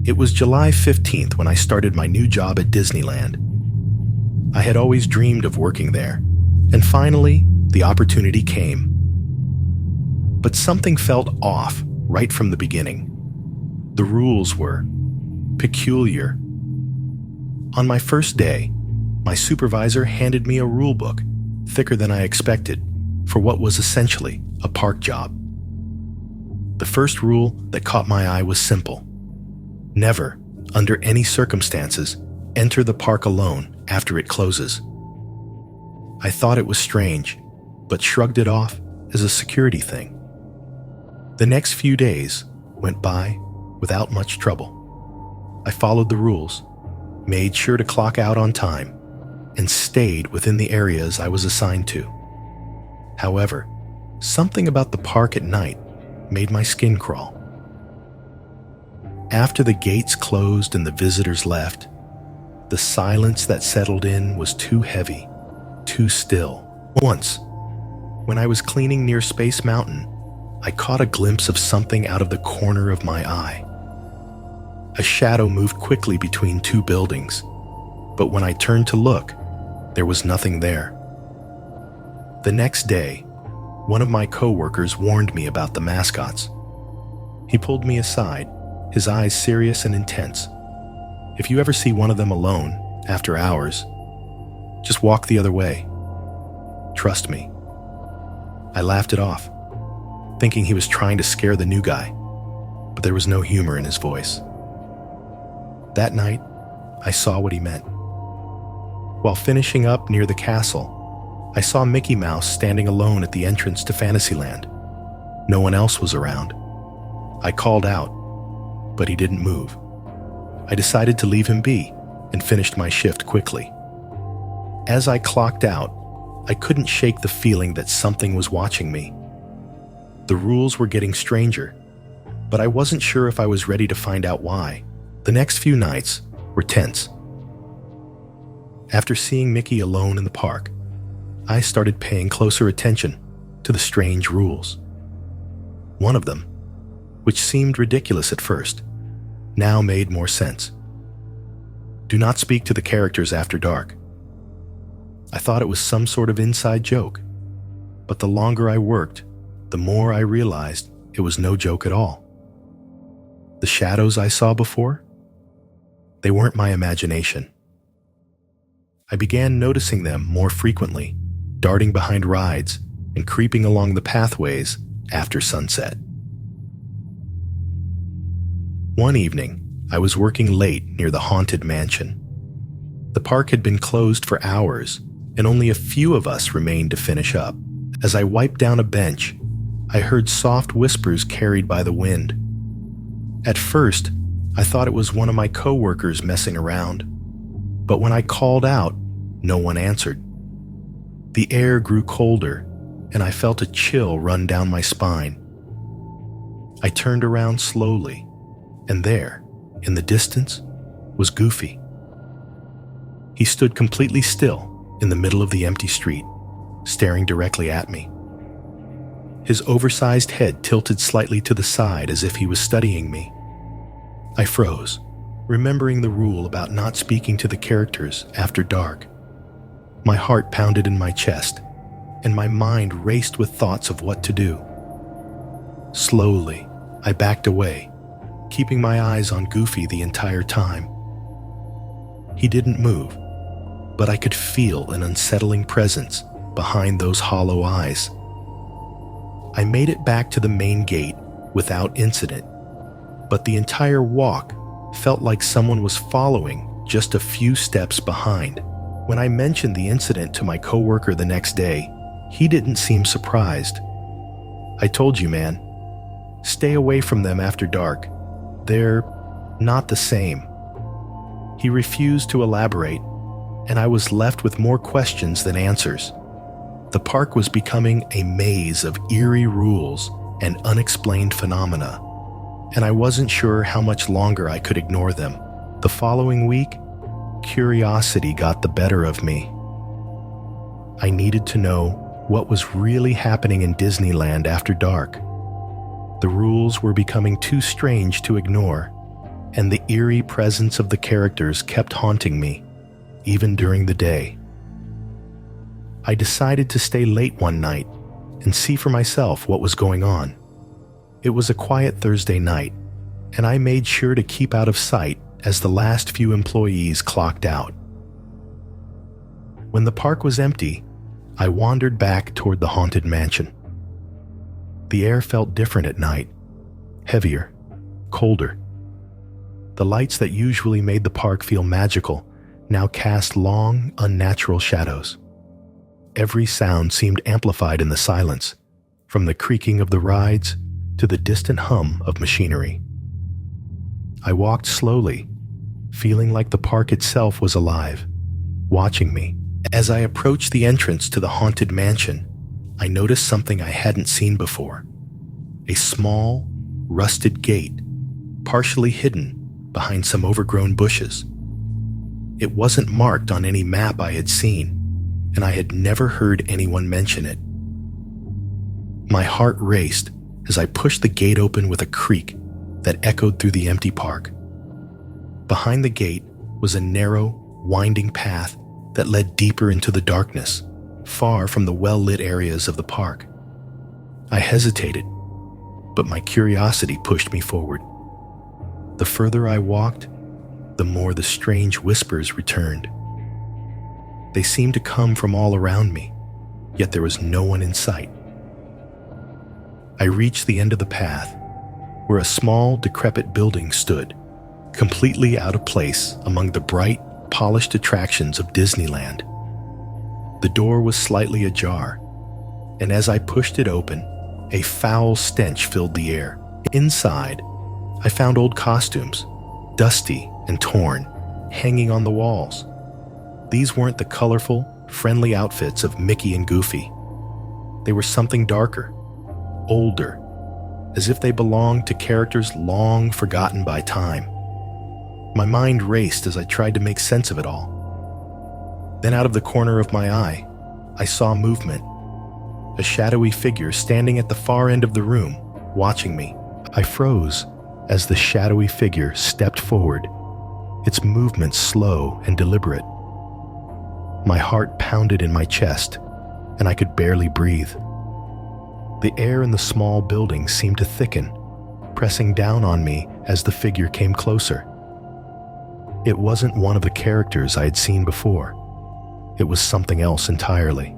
It was July 15th when I started my new job at Disneyland. I had always dreamed of working there, and finally, the opportunity came. But something felt off right from the beginning. The rules were peculiar. On my first day, my supervisor handed me a rule book, thicker than I expected, for what was essentially a park job. The first rule that caught my eye was simple. Never, under any circumstances, enter the park alone after it closes. I thought it was strange, but shrugged it off as a security thing. The next few days went by without much trouble. I followed the rules, made sure to clock out on time, and stayed within the areas I was assigned to. However, something about the park at night made my skin crawl. After the gates closed and the visitors left, the silence that settled in was too heavy, too still. Once, when I was cleaning near Space Mountain, I caught a glimpse of something out of the corner of my eye. A shadow moved quickly between two buildings, but when I turned to look, there was nothing there. The next day, one of my coworkers warned me about the mascots. He pulled me aside, his eyes serious and intense. If you ever see one of them alone, after hours, just walk the other way. Trust me. I laughed it off, thinking he was trying to scare the new guy, but there was no humor in his voice. That night, I saw what he meant. While finishing up near the castle, I saw Mickey Mouse standing alone at the entrance to Fantasyland. No one else was around. I called out, but he didn't move. I decided to leave him be and finished my shift quickly. As I clocked out, I couldn't shake the feeling that something was watching me. The rules were getting stranger, but I wasn't sure if I was ready to find out why. The next few nights were tense. After seeing Mickey alone in the park, I started paying closer attention to the strange rules. One of them, which seemed ridiculous at first, now made more sense. Do not speak to the characters after dark. I thought it was some sort of inside joke, but the longer I worked, the more I realized it was no joke at all. The shadows I saw before, they weren't my imagination. I began noticing them more frequently, darting behind rides and creeping along the pathways after sunset. One evening, I was working late near the Haunted Mansion. The park had been closed for hours, and only a few of us remained to finish up. As I wiped down a bench, I heard soft whispers carried by the wind. At first, I thought it was one of my coworkers messing around, but when I called out, no one answered. The air grew colder, and I felt a chill run down my spine. I turned around slowly, and there, in the distance, was Goofy. He stood completely still in the middle of the empty street, staring directly at me. His oversized head tilted slightly to the side as if he was studying me. I froze, remembering the rule about not speaking to the characters after dark. My heart pounded in my chest, and my mind raced with thoughts of what to do. Slowly, I backed away, keeping my eyes on Goofy the entire time. He didn't move, but I could feel an unsettling presence behind those hollow eyes. I made it back to the main gate without incident, but the entire walk felt like someone was following just a few steps behind. When I mentioned the incident to my coworker the next day, he didn't seem surprised. I told you, man, stay away from them after dark. They're not the same. He refused to elaborate, and I was left with more questions than answers. The park was becoming a maze of eerie rules and unexplained phenomena, and I wasn't sure how much longer I could ignore them. The following week, curiosity got the better of me. I needed to know what was really happening in Disneyland after dark. The rules were becoming too strange to ignore, and the eerie presence of the characters kept haunting me, even during the day. I decided to stay late one night and see for myself what was going on. It was a quiet Thursday night, and I made sure to keep out of sight as the last few employees clocked out. When the park was empty, I wandered back toward the haunted mansion. The air felt different at night, heavier, colder. The lights that usually made the park feel magical now cast long, unnatural shadows. Every sound seemed amplified in the silence, from the creaking of the rides to the distant hum of machinery. I walked slowly, feeling like the park itself was alive, watching me. As I approached the entrance to the haunted mansion, I noticed something I hadn't seen before. A small, rusted gate, partially hidden behind some overgrown bushes. It wasn't marked on any map I had seen, and I had never heard anyone mention it. My heart raced as I pushed the gate open with a creak that echoed through the empty park. Behind the gate was a narrow, winding path that led deeper into the darkness, far from the well-lit areas of the park. I hesitated, but my curiosity pushed me forward. The further I walked, the more the strange whispers returned. They seemed to come from all around me, yet there was no one in sight. I reached the end of the path, where a small, decrepit building stood, completely out of place among the bright, polished attractions of Disneyland. The door was slightly ajar, and as I pushed it open, a foul stench filled the air. Inside, I found old costumes, dusty and torn, hanging on the walls. These weren't the colorful, friendly outfits of Mickey and Goofy. They were something darker, older, as if they belonged to characters long forgotten by time. My mind raced as I tried to make sense of it all. Then out of the corner of my eye, I saw movement. A shadowy figure standing at the far end of the room, watching me. I froze as the shadowy figure stepped forward, its movements slow and deliberate. My heart pounded in my chest, and I could barely breathe. The air in the small building seemed to thicken, pressing down on me as the figure came closer. It wasn't one of the characters I had seen before. It was something else entirely.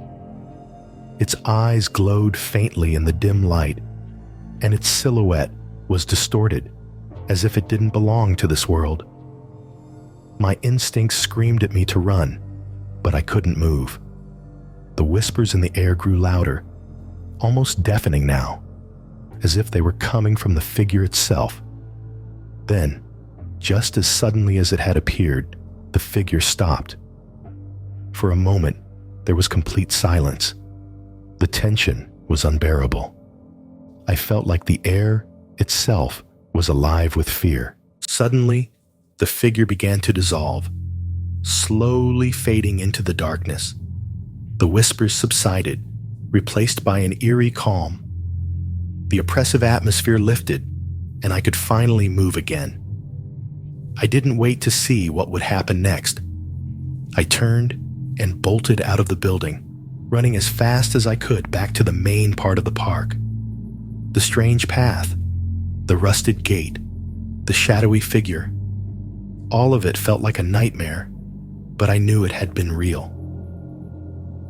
Its eyes glowed faintly in the dim light, and its silhouette was distorted, as if it didn't belong to this world. My instincts screamed at me to run, but I couldn't move. The whispers in the air grew louder, almost deafening now, as if they were coming from the figure itself. Then, just as suddenly as it had appeared, the figure stopped. For a moment, there was complete silence. The tension was unbearable. I felt like the air itself was alive with fear. Suddenly, the figure began to dissolve, slowly fading into the darkness. The whispers subsided, replaced by an eerie calm. The oppressive atmosphere lifted, and I could finally move again. I didn't wait to see what would happen next. I turned and bolted out of the building, running as fast as I could back to the main part of the park. The strange path, the rusted gate, the shadowy figure, all of it felt like a nightmare, but I knew it had been real.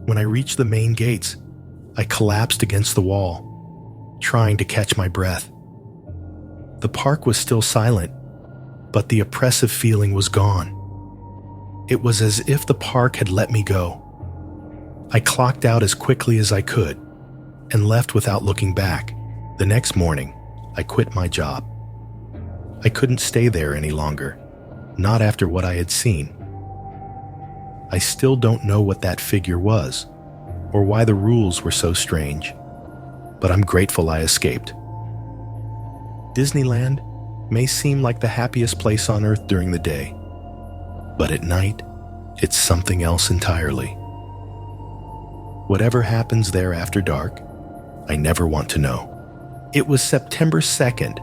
When I reached the main gates, I collapsed against the wall, trying to catch my breath. The park was still silent, but the oppressive feeling was gone. It was as if the park had let me go. I clocked out as quickly as I could and left without looking back. The next morning, I quit my job. I couldn't stay there any longer, not after what I had seen. I still don't know what that figure was, or why the rules were so strange, but I'm grateful I escaped. Disneyland may seem like the happiest place on earth during the day, but at night, it's something else entirely. Whatever happens there after dark, I never want to know. It was September 2nd,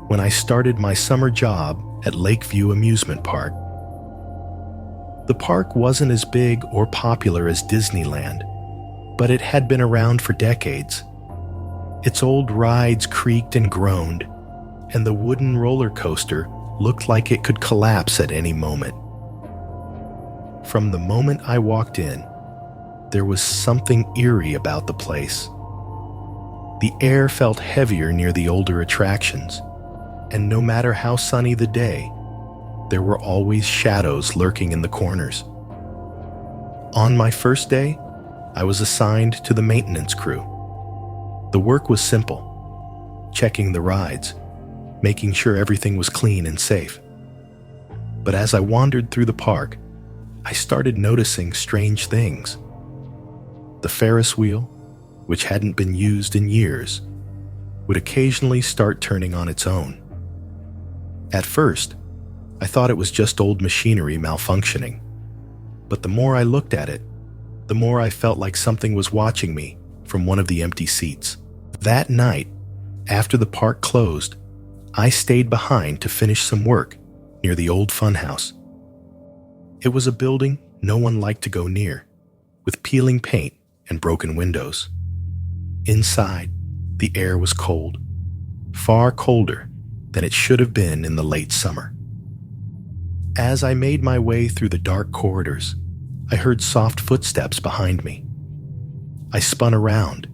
when I started my summer job at Lakeview Amusement Park. The park wasn't as big or popular as Disneyland, but it had been around for decades. Its old rides creaked and groaned, and the wooden roller coaster looked like it could collapse at any moment. From the moment I walked in, there was something eerie about the place. The air felt heavier near the older attractions, and no matter how sunny the day, there were always shadows lurking in the corners. On my first day, I was assigned to the maintenance crew. The work was simple: checking the rides, making sure everything was clean and safe. But as I wandered through the park, I started noticing strange things. The Ferris wheel, which hadn't been used in years, would occasionally start turning on its own. At first, I thought it was just old machinery malfunctioning, but the more I looked at it, the more I felt like something was watching me from one of the empty seats. That night, after the park closed, I stayed behind to finish some work near the old funhouse. It was a building no one liked to go near, with peeling paint and broken windows. Inside, the air was cold, far colder than it should have been in the late summer. As I made my way through the dark corridors, I heard soft footsteps behind me. I spun around,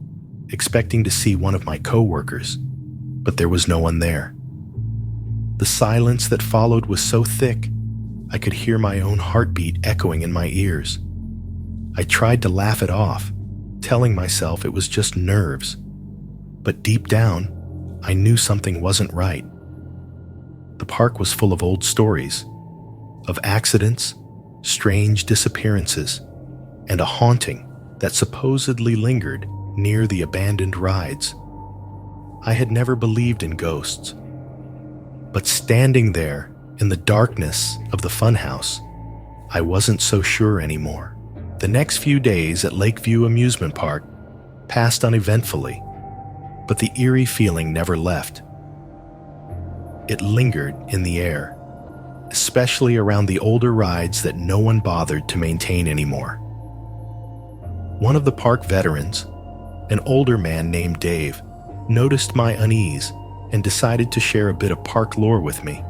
expecting to see one of my co-workers, but there was no one there. The silence that followed was so thick, I could hear my own heartbeat echoing in my ears. I tried to laugh it off, telling myself it was just nerves, but deep down, I knew something wasn't right. The park was full of old stories, of accidents, strange disappearances, and a haunting that supposedly lingered near the abandoned rides. I had never believed in ghosts, but standing there in the darkness of the funhouse, I wasn't so sure anymore. The next few days at Lakeview Amusement Park passed uneventfully, but the eerie feeling never left. It lingered in the air, especially around the older rides that no one bothered to maintain anymore. One of the park veterans, an older man named Dave, noticed my unease and decided to share a bit of park lore with me.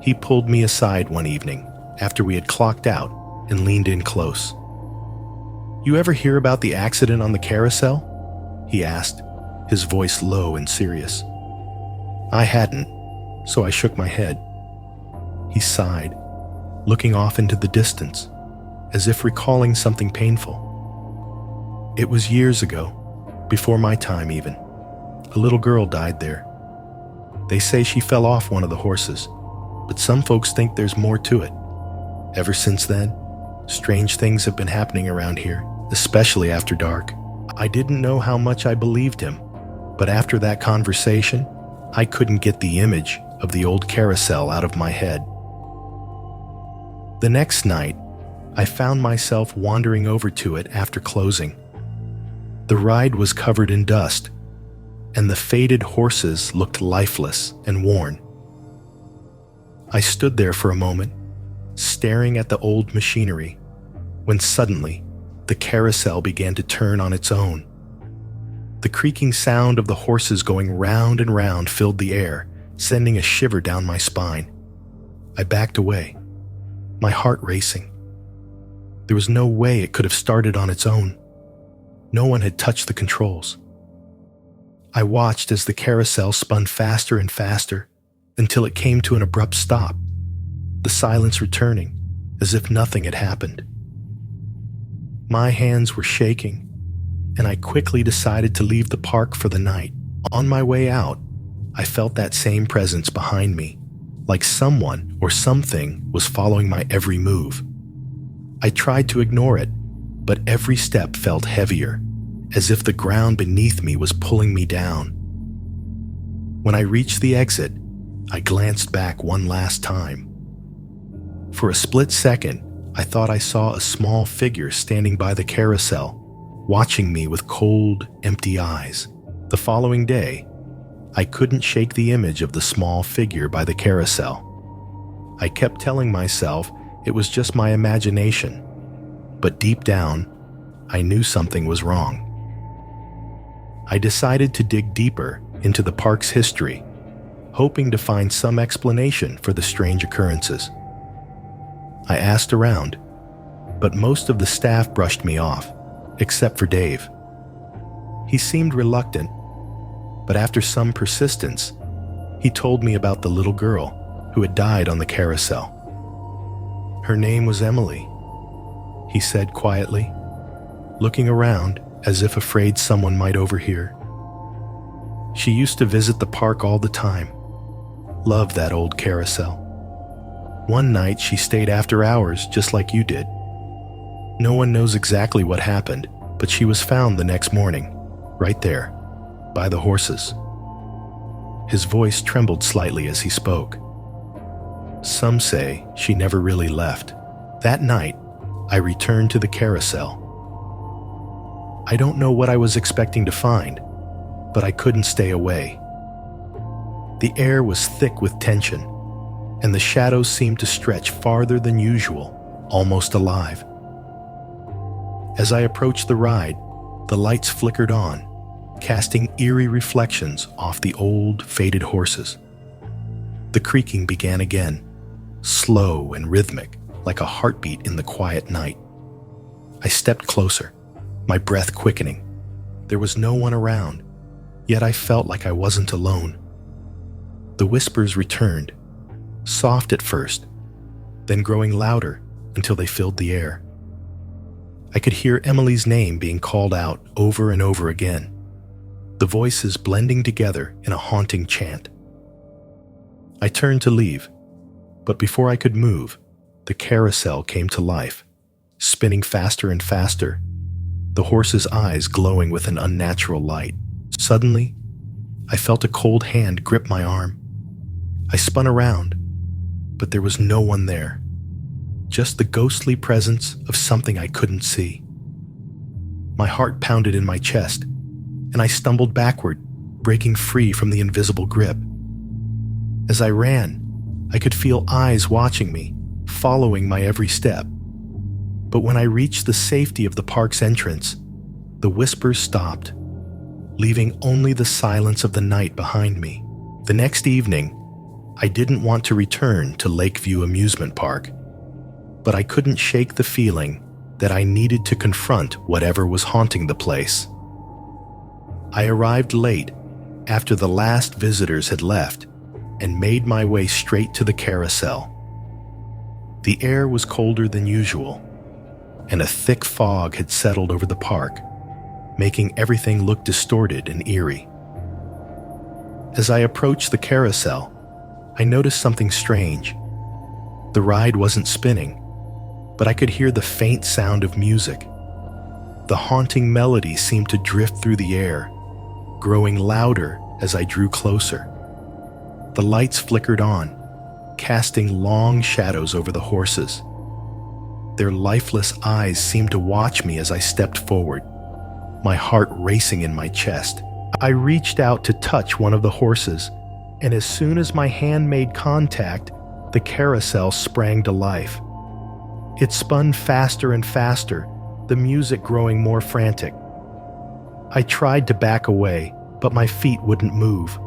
He pulled me aside one evening after we had clocked out and leaned in close. "You ever hear about the accident on the carousel?" he asked, his voice low and serious. I hadn't, so I shook my head. He sighed, looking off into the distance, as if recalling something painful. "It was years ago, before my time even. A little girl died there. They say she fell off one of the horses, but some folks think there's more to it. Ever since then, strange things have been happening around here, especially after dark." I didn't know how much I believed him, but after that conversation, I couldn't get the image of the old carousel out of my head. The next night, I found myself wandering over to it after closing. The ride was covered in dust, and the faded horses looked lifeless and worn. I stood there for a moment, staring at the old machinery, when suddenly the carousel began to turn on its own. The creaking sound of the horses going round and round filled the air, sending a shiver down my spine. I backed away, my heart racing. There was no way it could have started on its own. No one had touched the controls. I watched as the carousel spun faster and faster until it came to an abrupt stop, the silence returning as if nothing had happened. My hands were shaking, and I quickly decided to leave the park for the night. On my way out, I felt that same presence behind me, like someone or something was following my every move. I tried to ignore it, but every step felt heavier, as if the ground beneath me was pulling me down. When I reached the exit, I glanced back one last time. For a split second, I thought I saw a small figure standing by the carousel, watching me with cold, empty eyes. The following day, I couldn't shake the image of the small figure by the carousel. I kept telling myself it was just my imagination, but deep down, I knew something was wrong. I decided to dig deeper into the park's history, hoping to find some explanation for the strange occurrences. I asked around, but most of the staff brushed me off, except for Dave. He seemed reluctant, but after some persistence, he told me about the little girl who had died on the carousel. Her name was Emily, he said quietly, looking around as if afraid someone might overhear. She used to visit the park all the time. Loved that old carousel. One night she stayed after hours just like you did. No one knows exactly what happened, but she was found the next morning, right there, by the horses. His voice trembled slightly as he spoke. Some say she never really left. That night, I returned to the carousel. I don't know what I was expecting to find, but I couldn't stay away. The air was thick with tension, and the shadows seemed to stretch farther than usual, almost alive. As I approached the ride, the lights flickered on, casting eerie reflections off the old, faded horses. The creaking began again, slow and rhythmic, like a heartbeat in the quiet night. I stepped closer, my breath quickening. There was no one around, yet I felt like I wasn't alone. The whispers returned, soft at first, then growing louder until they filled the air. I could hear Emily's name being called out over and over again, the voices blending together in a haunting chant. I turned to leave, but before I could move, the carousel came to life, spinning faster and faster, the horse's eyes glowing with an unnatural light. Suddenly, I felt a cold hand grip my arm. I spun around, but there was no one there, just the ghostly presence of something I couldn't see. My heart pounded in my chest, and I stumbled backward, breaking free from the invisible grip. As I ran, I could feel eyes watching me, following my every step. But when I reached the safety of the park's entrance, the whispers stopped, leaving only the silence of the night behind me. The next evening, I didn't want to return to Lakeview Amusement Park, but I couldn't shake the feeling that I needed to confront whatever was haunting the place. I arrived late, after the last visitors had left, and made my way straight to the carousel. The air was colder than usual, and a thick fog had settled over the park, making everything look distorted and eerie. As I approached the carousel, I noticed something strange. The ride wasn't spinning, but I could hear the faint sound of music. The haunting melody seemed to drift through the air, growing louder as I drew closer. The lights flickered on, casting long shadows over the horses. Their lifeless eyes seemed to watch me as I stepped forward, my heart racing in my chest. I reached out to touch one of the horses, and as soon as my hand made contact, the carousel sprang to life. It spun faster and faster, the music growing more frantic. I tried to back away, but my feet wouldn't move.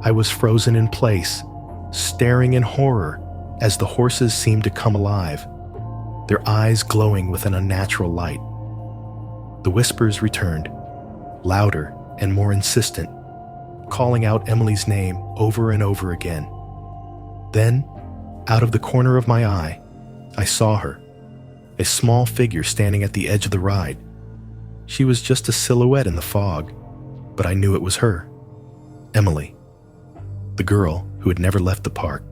I was frozen in place, staring in horror as the horses seemed to come alive, their eyes glowing with an unnatural light. The whispers returned, louder and more insistent, calling out Emily's name over and over again. Then, out of the corner of my eye, I saw her, a small figure standing at the edge of the ride. She was just a silhouette in the fog, but I knew it was her, Emily, the girl who had never left the park.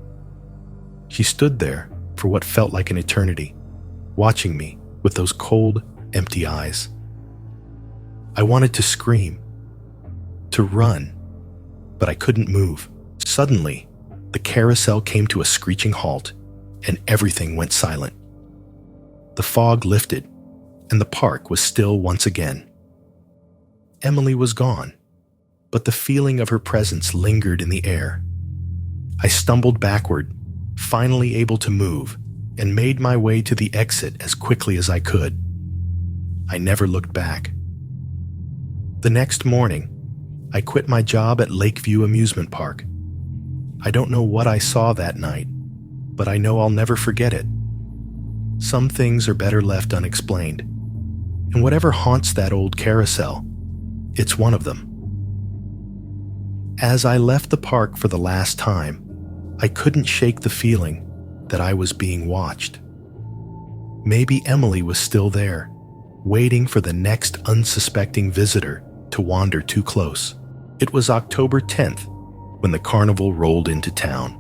She stood there for what felt like an eternity, watching me with those cold, empty eyes. I wanted to scream, to run, but I couldn't move. Suddenly, the carousel came to a screeching halt, and everything went silent. The fog lifted, and the park was still once again. Emily was gone, but the feeling of her presence lingered in the air. I stumbled backward, finally able to move, and made my way to the exit as quickly as I could. I never looked back. The next morning, I quit my job at Lakeview Amusement Park. I don't know what I saw that night, but I know I'll never forget it. Some things are better left unexplained, and whatever haunts that old carousel, it's one of them. As I left the park for the last time, I couldn't shake the feeling that I was being watched. Maybe Emily was still there, waiting for the next unsuspecting visitor to wander too close. It was October 10th when the carnival rolled into town.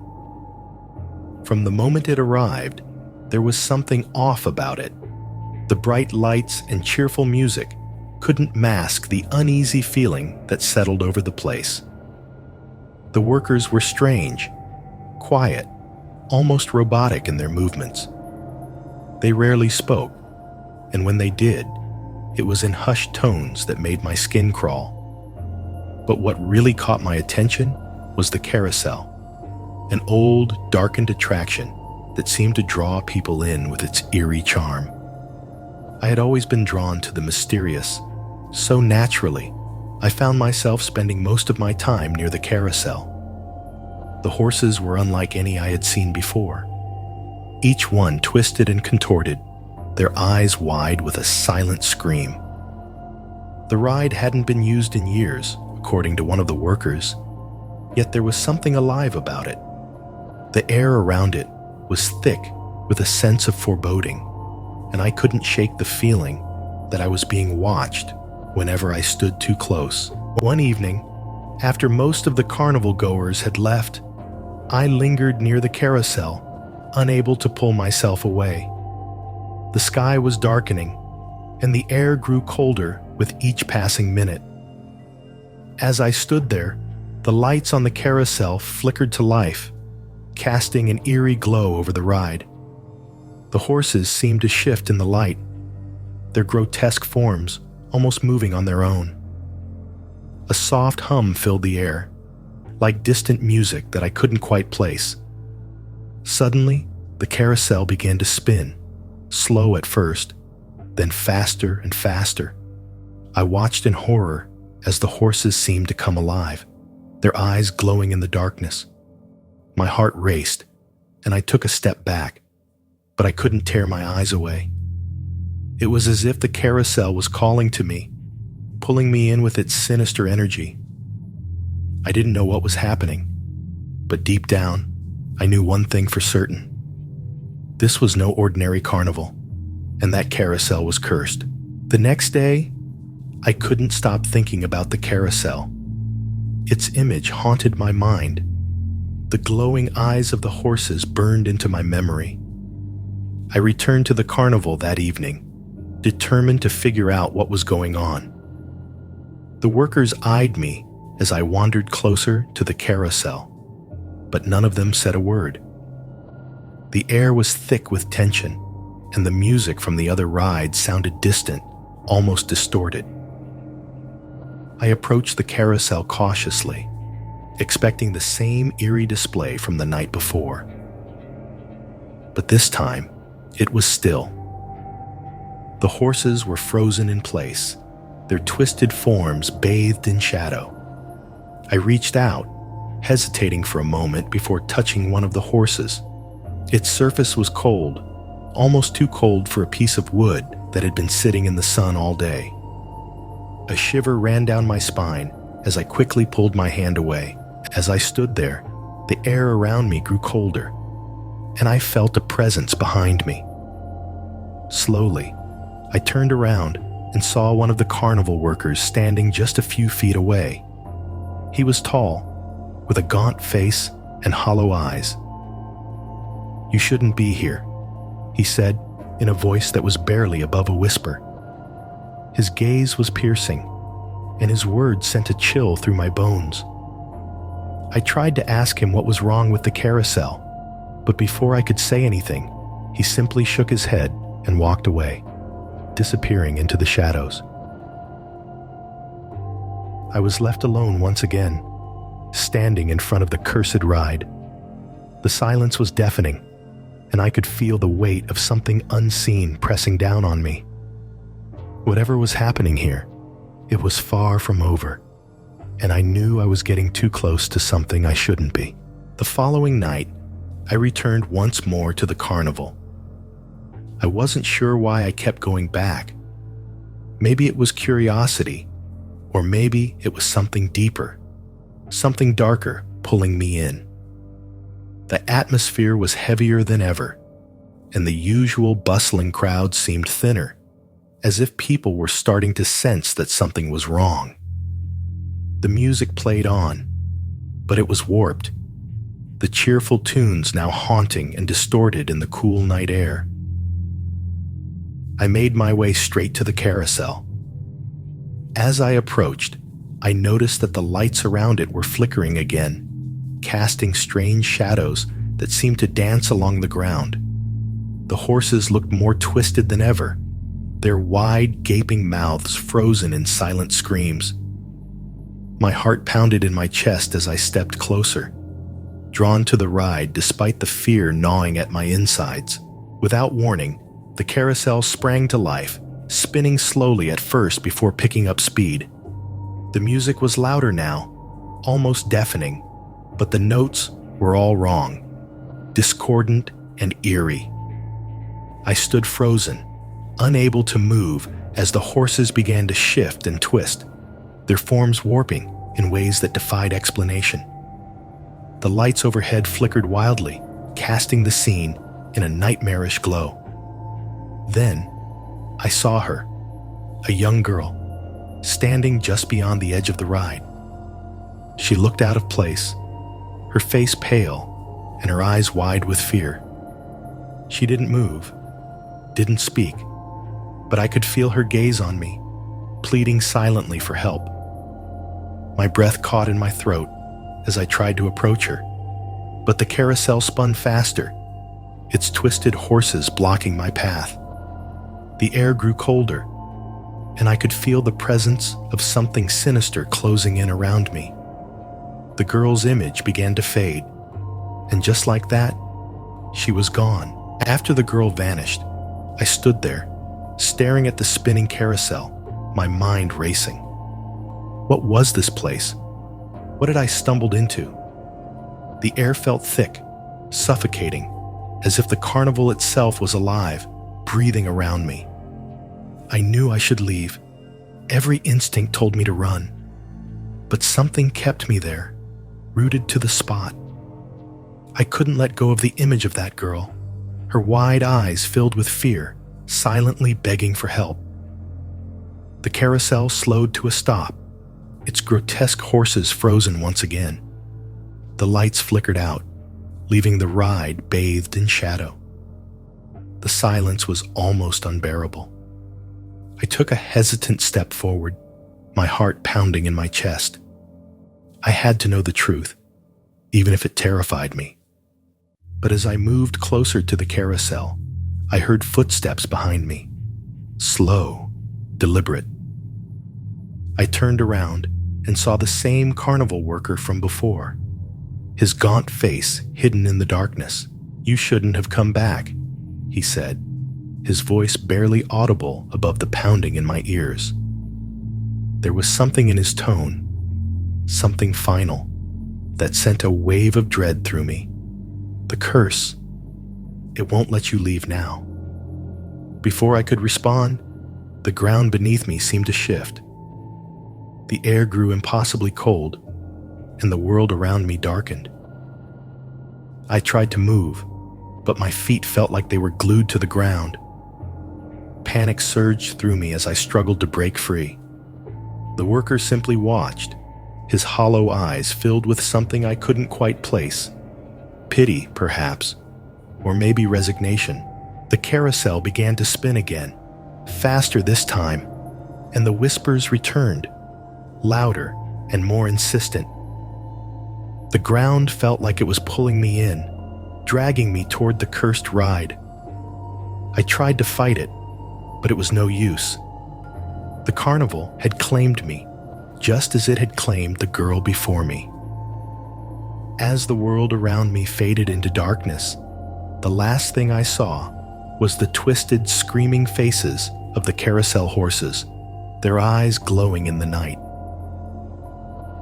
From the moment it arrived, there was something off about it. The bright lights and cheerful music couldn't mask the uneasy feeling that settled over the place. The workers were strange, quiet, almost robotic in their movements. They rarely spoke, and when they did, it was in hushed tones that made my skin crawl. But what really caught my attention was the carousel, an old, darkened attraction that seemed to draw people in with its eerie charm. I had always been drawn to the mysterious, so naturally, I found myself spending most of my time near the carousel. The horses were unlike any I had seen before. Each one twisted and contorted, their eyes wide with a silent scream. The ride hadn't been used in years, according to one of the workers, yet there was something alive about it. The air around it was thick with a sense of foreboding, and I couldn't shake the feeling that I was being watched whenever I stood too close. One evening, after most of the carnival goers had left, I lingered near the carousel, unable to pull myself away. The sky was darkening, and the air grew colder with each passing minute. As I stood there, the lights on the carousel flickered to life, casting an eerie glow over the ride. The horses seemed to shift in the light, their grotesque forms almost moving on their own. A soft hum filled the air, like distant music that I couldn't quite place. Suddenly, the carousel began to spin, slow at first, then faster and faster. I watched in horror as the horses seemed to come alive, their eyes glowing in the darkness. My heart raced, and I took a step back, but I couldn't tear my eyes away. It was as if the carousel was calling to me, pulling me in with its sinister energy. I didn't know what was happening, but deep down, I knew one thing for certain. This was no ordinary carnival, and that carousel was cursed. The next day, I couldn't stop thinking about the carousel. Its image haunted my mind. The glowing eyes of the horses burned into my memory. I returned to the carnival that evening, determined to figure out what was going on. The workers eyed me as I wandered closer to the carousel, but none of them said a word. The air was thick with tension, and the music from the other rides sounded distant, almost distorted. I approached the carousel cautiously, expecting the same eerie display from the night before. But this time, it was still. The horses were frozen in place, their twisted forms bathed in shadow. I reached out, hesitating for a moment before touching one of the horses. Its surface was cold, almost too cold for a piece of wood that had been sitting in the sun all day. A shiver ran down my spine as I quickly pulled my hand away. As I stood there, the air around me grew colder, and I felt a presence behind me. Slowly, I turned around and saw one of the carnival workers standing just a few feet away. He was tall, with a gaunt face and hollow eyes. "You shouldn't be here," he said in a voice that was barely above a whisper. His gaze was piercing, and his words sent a chill through my bones. I tried to ask him what was wrong with the carousel, but before I could say anything, he simply shook his head and walked away, disappearing into the shadows. I was left alone once again, standing in front of the cursed ride. The silence was deafening, and I could feel the weight of something unseen pressing down on me. Whatever was happening here, it was far from over, and I knew I was getting too close to something I shouldn't be. The following night, I returned once more to the carnival. I wasn't sure why I kept going back. Maybe it was curiosity, or maybe it was something deeper, something darker pulling me in. The atmosphere was heavier than ever, and the usual bustling crowd seemed thinner, as if people were starting to sense that something was wrong. The music played on, but it was warped, the cheerful tunes now haunting and distorted in the cool night air. I made my way straight to the carousel. As I approached, I noticed that the lights around it were flickering again, casting strange shadows that seemed to dance along the ground. The horses looked more twisted than ever, their wide, gaping mouths frozen in silent screams. My heart pounded in my chest as I stepped closer, drawn to the ride despite the fear gnawing at my insides. Without warning, the carousel sprang to life, spinning slowly at first before picking up speed. The music was louder now, almost deafening, but the notes were all wrong, discordant and eerie. I stood frozen, unable to move as the horses began to shift and twist, their forms warping in ways that defied explanation. The lights overhead flickered wildly, casting the scene in a nightmarish glow. Then, I saw her, a young girl, standing just beyond the edge of the ride. She looked out of place, her face pale and her eyes wide with fear. She didn't move, didn't speak, but I could feel her gaze on me, pleading silently for help. My breath caught in my throat as I tried to approach her, but the carousel spun faster, its twisted horses blocking my path. The air grew colder, and I could feel the presence of something sinister closing in around me. The girl's image began to fade, and just like that, she was gone. After the girl vanished, I stood there, staring at the spinning carousel, my mind racing. What was this place? What had I stumbled into? The air felt thick, suffocating, as if the carnival itself was alive, breathing around me. I knew I should leave. Every instinct told me to run. But something kept me there, rooted to the spot. I couldn't let go of the image of that girl, her wide eyes filled with fear, silently begging for help. The carousel slowed to a stop, its grotesque horses frozen once again. The lights flickered out, leaving the ride bathed in shadow. The silence was almost unbearable. I took a hesitant step forward, my heart pounding in my chest. I had to know the truth, even if it terrified me. But as I moved closer to the carousel, I heard footsteps behind me, slow, deliberate. I turned around and saw the same carnival worker from before, his gaunt face hidden in the darkness. "You shouldn't have come back," he said, his voice barely audible above the pounding in my ears. There was something in his tone, something final, that sent a wave of dread through me. The curse. It won't let you leave now. Before I could respond, the ground beneath me seemed to shift. The air grew impossibly cold, and the world around me darkened. I tried to move, but my feet felt like they were glued to the ground. Panic surged through me as I struggled to break free. The worker simply watched, his hollow eyes filled with something I couldn't quite place. Pity, perhaps, or maybe resignation. The carousel began to spin again, faster this time, and the whispers returned, louder and more insistent. The ground felt like it was pulling me in, dragging me toward the cursed ride. I tried to fight it, but it was no use. The carnival had claimed me, just as it had claimed the girl before me. As the world around me faded into darkness, the last thing I saw was the twisted, screaming faces of the carousel horses, their eyes glowing in the night.